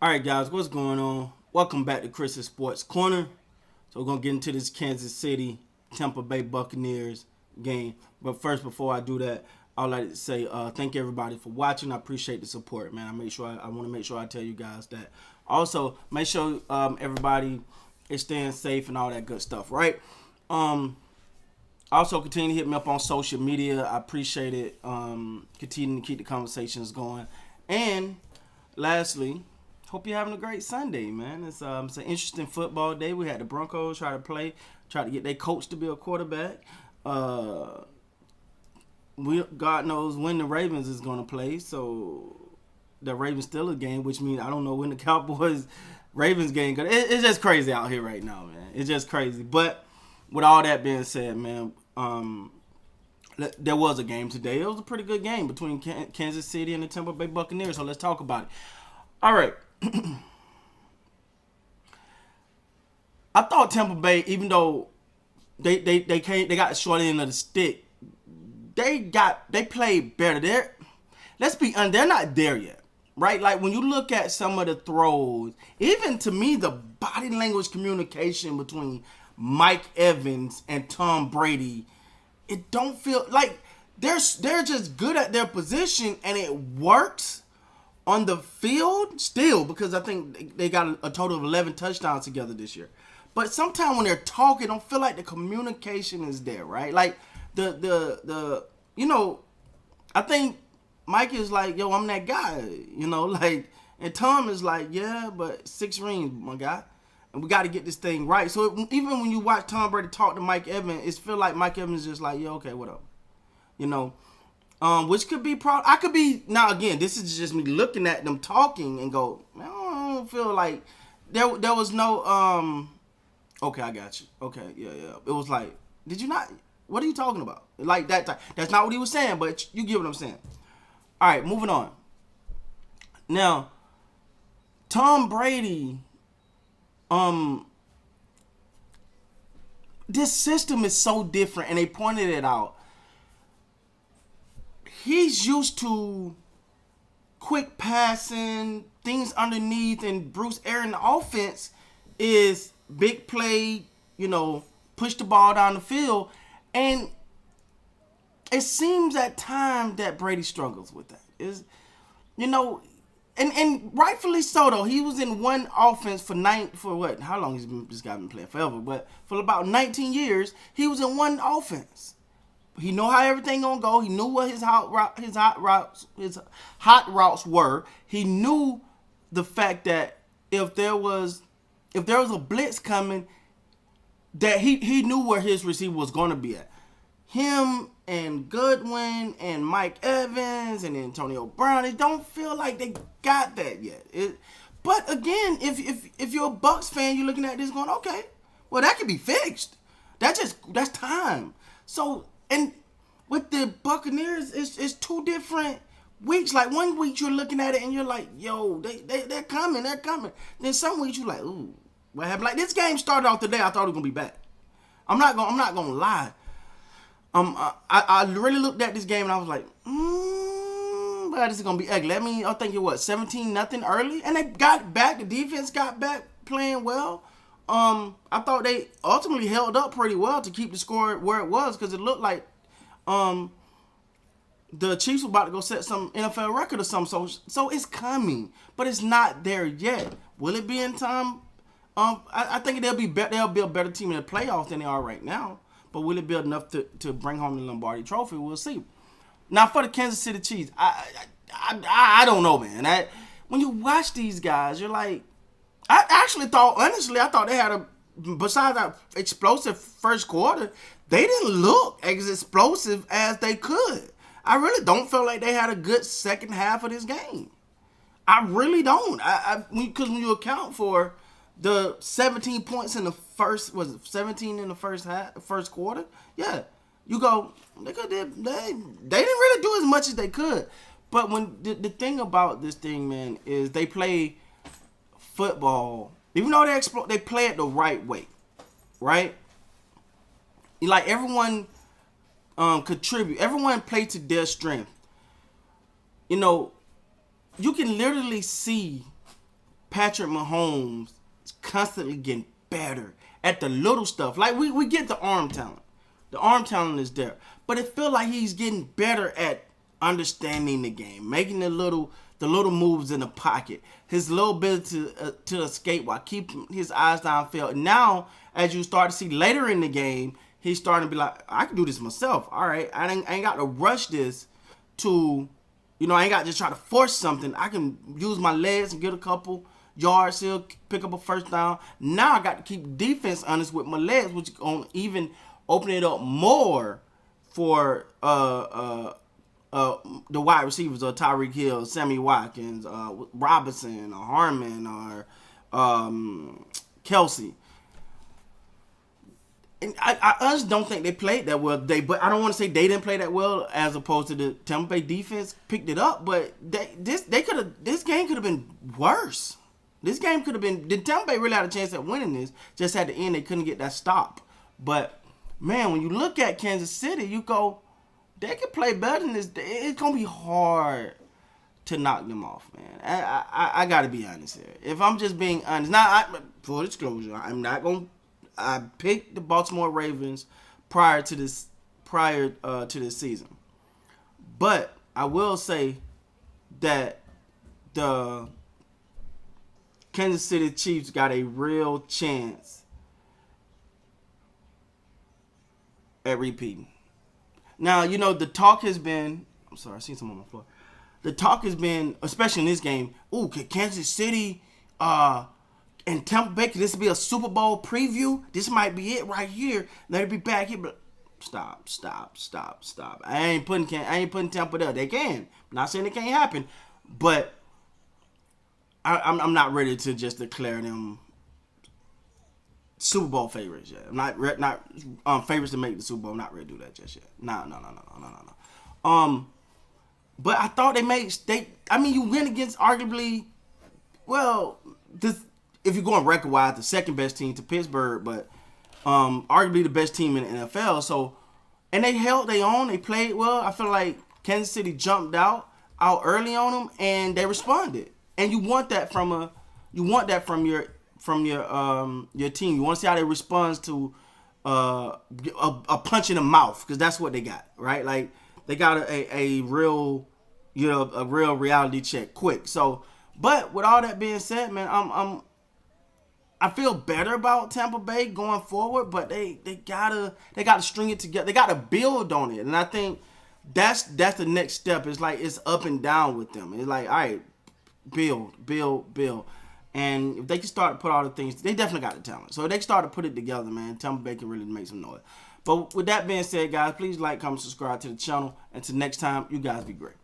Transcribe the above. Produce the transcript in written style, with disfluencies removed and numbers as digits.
All right, guys, what's going on? Welcome back to Chris's Sports Corner. So we're gonna get into this Kansas City Tampa Bay Buccaneers game. But first, before I do that, I'd like to say thank everybody for watching. I appreciate the support, man. I want to make sure I tell you guys that. Also, make sure everybody is staying safe and all that good stuff, right? Um, Also, continue to hit me up on social media. I appreciate it. Continue to keep the conversations going. And lastly, hope you're having a great Sunday, man. It's an interesting football day. We had the Broncos try to get their coach to be a quarterback. Uh, God knows when the Ravens is going to play. So the Ravens still a game, which means I don't know when the Cowboys Ravens game. It's just crazy out here right now, man. It's just crazy. But with all that being said, man, there was a game today. It was a pretty good game between Kansas City and the Tampa Bay Buccaneers. So let's talk about it. All right. I thought Tampa Bay, even though they got the short end of the stick, they played better. Let's be honest, they're not there yet, right? Like when you look at some of the throws, even to me, the body language communication between Mike Evans and Tom Brady, it don't feel like they're just good at their position and it works on the field still because I think they got a total of 11 touchdowns together this year. But sometimes when they're talking, I don't feel like the communication is there, right? Like the I think Mike is like, yo, I'm that guy, like, and Tom is like, yeah, but 6 rings, my guy, and we got to get this thing right. So even when you watch Tom Brady talk to Mike Evans, it feel like Mike Evans is just like, yeah, okay, what up, you know. Which could be I could be now again. This is just me looking at them talking and go, man, I don't feel like there was no Okay, I got you. Okay, yeah. It was like, did you not? What are you talking about? Like that. That's not what he was saying, but you get what I'm saying. All right, moving on. Now, Tom Brady, this system is so different, and they pointed it out. He's used to quick passing, things underneath, and Bruce Aaron offense is big play, push the ball down the field. And it seems at times that Brady struggles with that. And rightfully so though. He was in one offense for what? How long this guy been playing? Forever, but for about 19 years, he was in one offense. He know how everything gonna go. He knew what his hot routes were. He knew the fact that if there was a blitz coming, that he knew where his receiver was gonna be at. Him and Goodwin and Mike Evans and Antonio Brown, it don't feel like they got that yet. But again, if you're a Bucs fan, you're looking at this going, okay, well that can be fixed. That's time. So. And with the Buccaneers, it's 2 different weeks. Like 1 week you're looking at it and you're like, yo, they're coming. Then some weeks you're like, ooh, what happened? Like this game started off today, I thought it was gonna be bad. I'm not gonna lie. I really looked at this game and I was like, well, this is gonna be ugly. I think it was 17-0 early, and they got back. The defense got back playing well. I thought they ultimately held up pretty well to keep the score where it was because it looked like the Chiefs were about to go set some NFL record or something. So it's coming, but it's not there yet. Will it be in time? I think they'll be a better team in the playoffs than they are right now. But will it be enough to bring home the Lombardi Trophy? We'll see. Now for the Kansas City Chiefs, I don't know, man. When you watch these guys, you're like. I thought they had besides that explosive first quarter, they didn't look as explosive as they could. I really don't feel like they had a good second half of this game. I really don't. Because when you account for the 17 points in the first, was it 17 in the first quarter? Yeah. You go, they didn't really do as much as they could. But when the thing about this thing, man, is they play football, even though they play it the right way, right? Like everyone contribute, everyone play to their strength. You can literally see Patrick Mahomes is constantly getting better at the little stuff. Like we get the arm talent. The arm talent is there. But it feels like he's getting better at understanding the game, making the little moves in the pocket, his little bit to escape while keeping his eyes downfield. Now, as you start to see later in the game, he's starting to be like, I can do this myself. All right, I ain't got to rush this to, I ain't got to just try to force something. I can use my legs and get a couple yards here, pick up a first down. Now I got to keep defense honest with my legs, which is going to even open it up more for the wide receivers, or Tyreek Hill, Sammy Watkins, Robinson, or Harmon, or Kelsey. And I honestly don't think they played that well today, but I don't want to say they didn't play that well as opposed to the Tampa Bay defense picked it up, but this game could have been worse. This game could have been, the Tampa Bay really had a chance at winning this, just at the end they couldn't get that stop. But man, when you look at Kansas City, you go, they can play better than this. It's gonna be hard to knock them off, man. I gotta be honest here. If I'm just being honest, full disclosure, I'm not gonna. I picked the Baltimore Ravens prior to this season, but I will say that the Kansas City Chiefs got a real chance at repeating. Now, the talk has been, I'm sorry, I see some on the floor. The talk has been, especially in this game, could Kansas City and Tampa Bay, could this be a Super Bowl preview? This might be it right here. Let it be back here. But stop. I ain't putting Tampa there. They can. I'm not saying it can't happen, but I'm not ready to just declare them Super Bowl favorites yet. I'm not favorites to make the Super Bowl. I'm not ready to do that just yet. No. But I thought you win against arguably, if you're going record wise, the second best team to Pittsburgh, but arguably the best team in the NFL. So, and they held their own. They played well. I feel like Kansas City jumped out early on them, and they responded. And you want that from your team. You want to see how they respond to a punch in the mouth, because that's what they got, right? Like they got a real reality check quick. So, but with all that being said, man, I feel better about Tampa Bay going forward, but they gotta string it together. They gotta build on it, and I think that's the next step. It's like it's up and down with them. It's like, all right, build. And if they can start to put all the things, they definitely got the talent. So if they can start to put it together, man, Tampa Bay can really make some noise. But with that being said, guys, please like, comment, subscribe to the channel. Until next time, you guys be great.